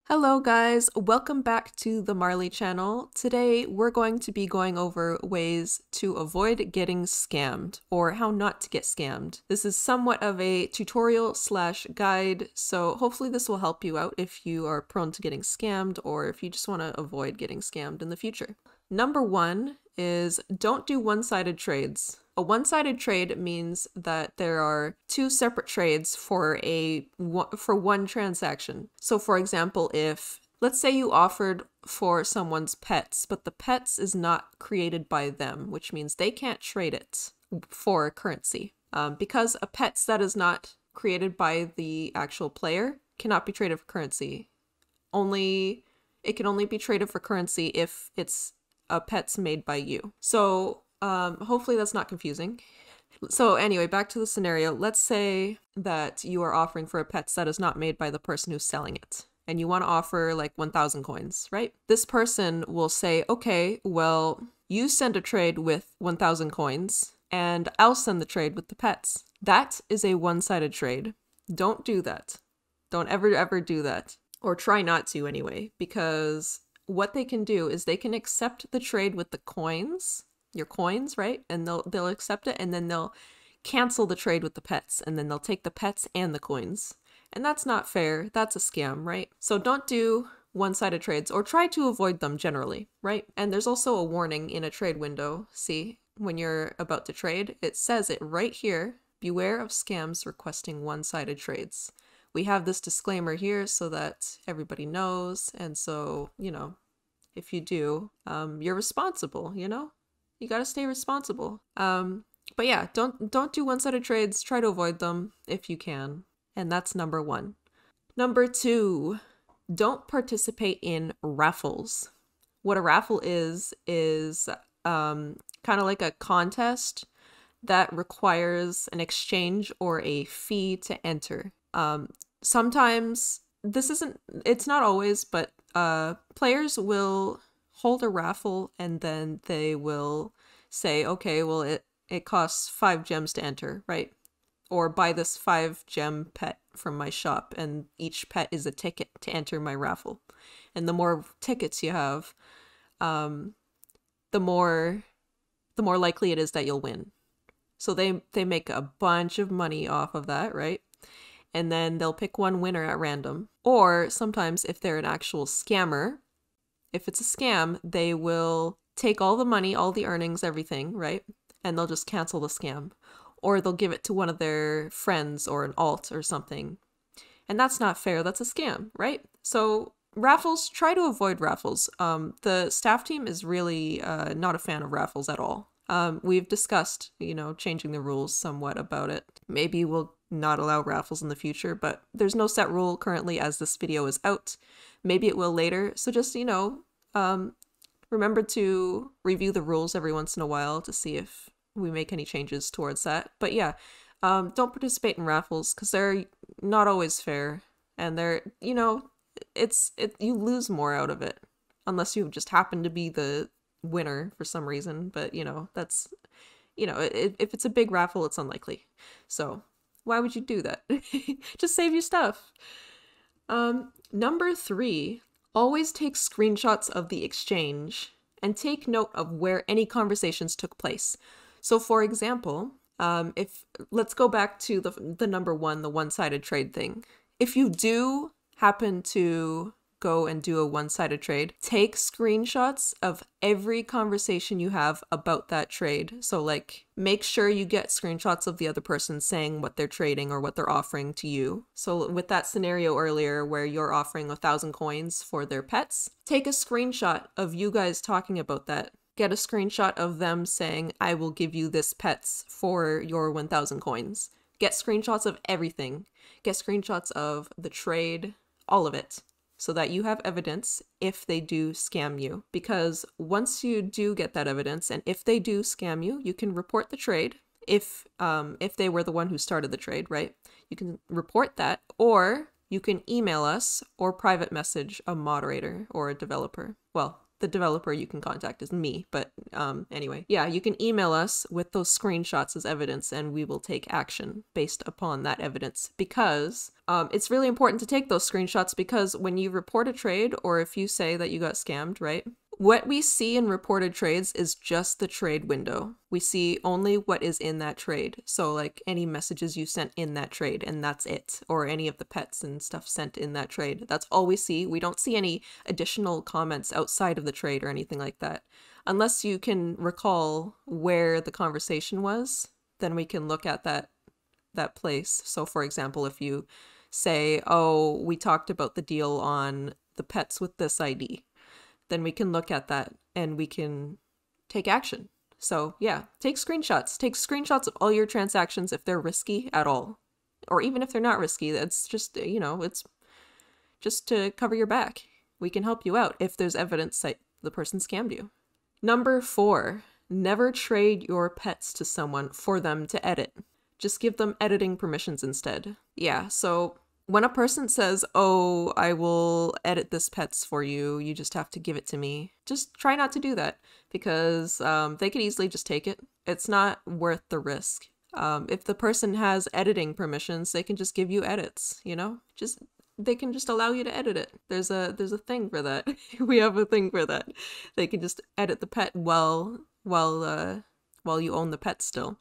Hello guys, welcome back to the Marley channel. Today we're going to be going over ways to avoid getting scammed or how not to get scammed. This is somewhat of a tutorial slash guide, so hopefully this will help you out if you are prone to getting scammed or if you just want to avoid getting scammed in the future. Number one is don't do one-sided trades. A one-sided trade means that there are two separate trades for one transaction. So for example, if let's say you offered for someone's Petz, but the Petz is not created by them, which means they can't trade it for currency. Because a Petz that is not created by the actual player cannot be traded for currency. It can only be traded for currency if it's a Petz made by you. So hopefully that's not confusing. So anyway, back to the scenario. Let's say that you are offering for a Petz that is not made by the person who's selling it, and you want to offer like 1,000 coins, right? This person will say, okay, well, you send a trade with 1,000 coins, and I'll send the trade with the Petz. That is a one-sided trade. Don't do that. Don't ever do that. Or try not to anyway, because what they can do is they can accept the trade with the coins, your coins, right? And they'll accept it, and then they'll cancel the trade with the Petz, and then they'll take the Petz and the coins. And that's not fair. That's a scam, right? So don't do one-sided trades, or try to avoid them generally, right? And there's also a warning in a trade window. See, when you're about to trade, it says it right here. Beware of scams requesting one-sided trades. We have this disclaimer here so that everybody knows, and so, you know, if you do, you're responsible, you know? You gotta stay responsible. But yeah, don't do one-sided trades. Try to avoid them if you can. And that's number one. Number two, don't participate in raffles. What a raffle is kind of like a contest that requires an exchange or a fee to enter. Sometimes it's not always, but players will hold a raffle and then they will say, okay, well, it costs 5 gems to enter, right? Or buy this 5-gem pet from my shop, and each pet is a ticket to enter my raffle. And the more tickets you have, the more likely it is that you'll win. So they make a bunch of money off of that, right? And then they'll pick one winner at random. Or sometimes if they're an actual scammer, if it's a scam, they will take all the money, all the earnings, everything, right? And they'll just cancel the scam. Or they'll give it to one of their friends or an alt or something. And that's not fair. That's a scam, right? So raffles, try to avoid raffles. The staff team is really not a fan of raffles at all. We've discussed, you know, changing the rules somewhat about it. Maybe we'll not allow raffles in the future, but there's no set rule currently as this video is out. Maybe it will later. So just, you know, remember to review the rules every once in a while to see if we make any changes towards that. But yeah, don't participate in raffles because they're not always fair, and they're, you know, you lose more out of it unless you just happen to be the winner for some reason. But you know, that's, you know, if it's a big raffle, it's unlikely. So why would you do that? Just save your stuff. Number 3, always take screenshots of the exchange and take note of where any conversations took place. So for example, let's go back to the number 1, the one-sided trade thing. If you do happen to go and do a one-sided trade, take screenshots of every conversation you have about that trade. So like, make sure you get screenshots of the other person saying what they're trading or what they're offering to you. So with that scenario earlier where you're offering 1,000 coins for their Petz, take a screenshot of you guys talking about that. Get a screenshot of them saying, I will give you this Petz for your 1,000 coins. Get screenshots of everything. Get screenshots of the trade, all of it, so that you have evidence if they do scam you. Because once you do get that evidence, and if they do scam you, you can report the trade. If they were the one who started the trade, right? You can report that, or you can email us or private message a moderator or a developer. Well, the developer you can contact is me. But anyway, yeah, you can email us with those screenshots as evidence and we will take action based upon that evidence, because it's really important to take those screenshots, because when you report a trade or if you say that you got scammed, right? What we see in reported trades is just the trade window. We see only what is in that trade. So like any messages you sent in that trade, and that's it. Or any of the pets and stuff sent in that trade. That's all we see. We don't see any additional comments outside of the trade or anything like that. Unless you can recall where the conversation was, then we can look at that place. So for example, if you say, oh, we talked about the deal on the pets with this ID, then we can look at that and we can take action. So yeah, take screenshots. Take screenshots of all your transactions if they're risky at all. Or even if they're not risky, that's just, you know, it's just to cover your back. We can help you out if there's evidence that the person scammed you. Number 4, never trade your pets to someone for them to edit. Just give them editing permissions instead. Yeah, so when a person says, oh, I will edit this pets for you, you just have to give it to me, just try not to do that, because they could easily just take it. It's not worth the risk. If the person has editing permissions, they can just give you edits, you know? They can just allow you to edit it. There's a thing for that. We have a thing for that. They can just edit the pet while you own the pet still.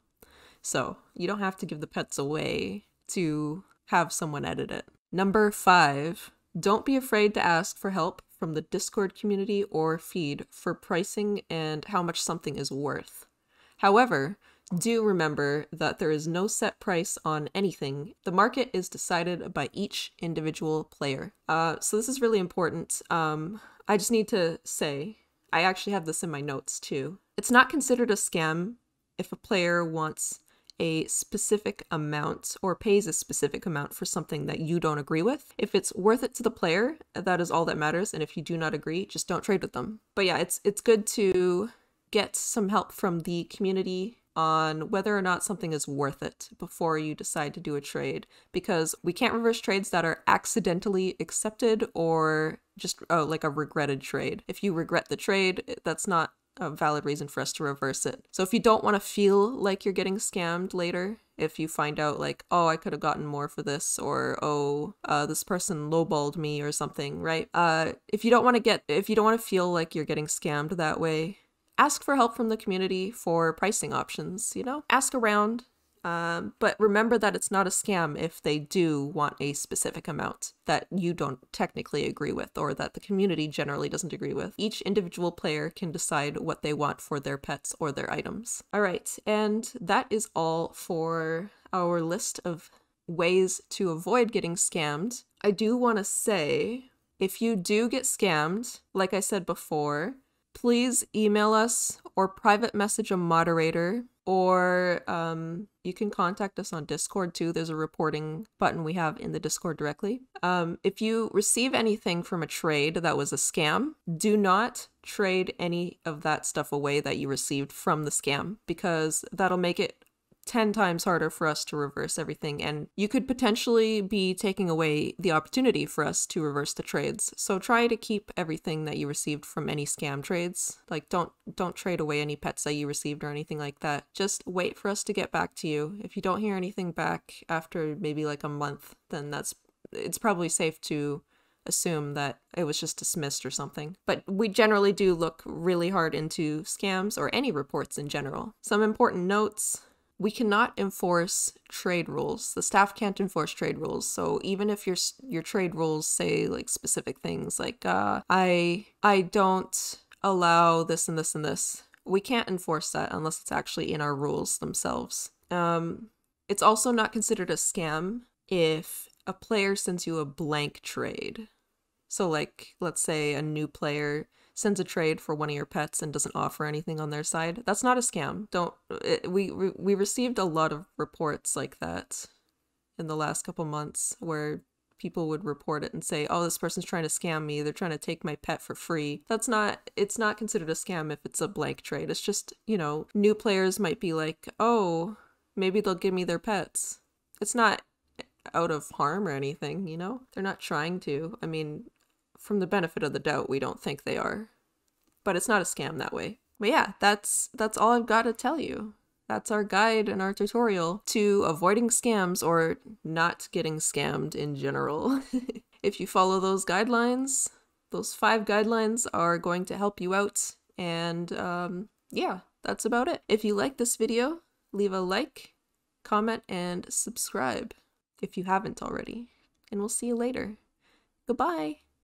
So you don't have to give the pets away to have someone edit it. Number 5, don't be afraid to ask for help from the Discord community or feed for pricing and how much something is worth. However, do remember that there is no set price on anything. The market is decided by each individual player. So this is really important. I just need to say, I actually have this in my notes too. It's not considered a scam if a player wants a specific amount or pays a specific amount for something that you don't agree with. If it's worth it to the player, that is all that matters. And if you do not agree, just don't trade with them. But yeah, it's good to get some help from the community on whether or not something is worth it before you decide to do a trade, because we can't reverse trades that are accidentally accepted or just like a regretted trade. If you regret the trade, that's not a valid reason for us to reverse it. So if you don't want to feel like you're getting scammed later, if you find out like, oh, I could have gotten more for this, or oh, this person lowballed me or something, right? If you don't want to feel like you're getting scammed that way, ask for help from the community for pricing options, you know? Ask around. But remember that it's not a scam if they do want a specific amount that you don't technically agree with, or that the community generally doesn't agree with. Each individual player can decide what they want for their pets or their items. All right, and that is all for our list of ways to avoid getting scammed. I do want to say, if you do get scammed, like I said before, please email us or private message a moderator, or you can contact us on Discord too. There's a reporting button we have in the Discord directly. If you receive anything from a trade that was a scam, do not trade any of that stuff away that you received from the scam, because that'll make it 10 times harder for us to reverse everything, and you could potentially be taking away the opportunity for us to reverse the trades. So try to keep everything that you received from any scam trades. Like don't trade away any pets that you received or anything like that. Just wait for us to get back to you. If you don't hear anything back after maybe like a month, then it's probably safe to assume that it was just dismissed or something. But we generally do look really hard into scams or any reports in general. Some important notes: we cannot enforce trade rules. The staff can't enforce trade rules. So even if your trade rules say like specific things like I don't allow this and this and this, we can't enforce that unless it's actually in our rules themselves. It's also not considered a scam if a player sends you a blank trade. So like, let's say a new player sends a trade for one of your pets and doesn't offer anything on their side. That's not a scam. We received a lot of reports like that in the last couple months, where people would report it and say, oh, this person's trying to scam me. They're trying to take my pet for free. It's not considered a scam if it's a blank trade. It's just, you know, new players might be like, oh, maybe they'll give me their pets. It's not out of harm or anything, you know? They're not trying to. I mean, from the benefit of the doubt, we don't think they are. but it's not a scam that way. But yeah, that's all I've got to tell you. That's our guide and our tutorial to avoiding scams or not getting scammed in general. If you follow those guidelines, those 5 guidelines are going to help you out. And yeah, that's about it. If you like this video, leave a like, comment, and subscribe if you haven't already. And we'll see you later. Goodbye!